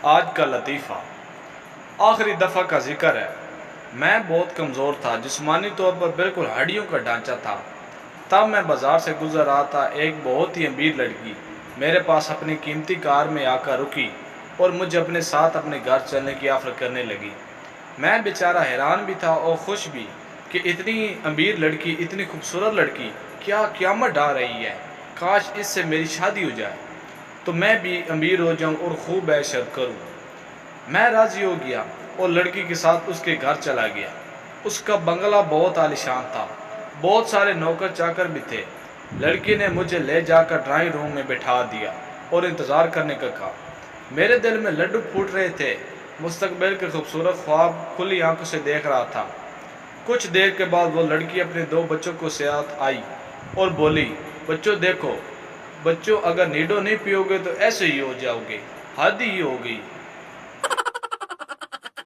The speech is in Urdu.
آج کا لطیفہ آخری دفعہ کا ذکر ہے۔ میں بہت کمزور تھا، جسمانی طور پر بالکل ہڈیوں کا ڈھانچہ تھا۔ تب میں بازار سے گزر رہا تھا، ایک بہت ہی امیر لڑکی میرے پاس اپنی قیمتی کار میں آ کر رکی اور مجھے اپنے ساتھ اپنے گھر چلنے کی آفر کرنے لگی۔ میں بیچارہ حیران بھی تھا اور خوش بھی کہ اتنی امیر لڑکی، اتنی خوبصورت لڑکی کیا قیامت ڈھا رہی ہے۔ کاش اس سے میری شادی ہو جائے تو میں بھی امیر ہو جاؤں اور خوب عیش کروں۔ میں راضی ہو گیا اور لڑکی کے ساتھ اس کے گھر چلا گیا۔ اس کا بنگلہ بہت عالیشان تھا، بہت سارے نوکر چاکر بھی تھے۔ لڑکی نے مجھے لے جا کر ڈرائنگ روم میں بٹھا دیا اور انتظار کرنے کا کہا۔ میرے دل میں لڈو پھوٹ رہے تھے، مستقبل کے خوبصورت خواب کھلی آنکھوں سے دیکھ رہا تھا۔ کچھ دیر کے بعد وہ لڑکی اپنے 2 بچوں کو ساتھ آئی اور بولی، بچوں دیکھو، بچوں اگر نیڈو نہیں پیو گے تو ایسے ہی ہو جاؤ گے، حد ہی ہو گئی۔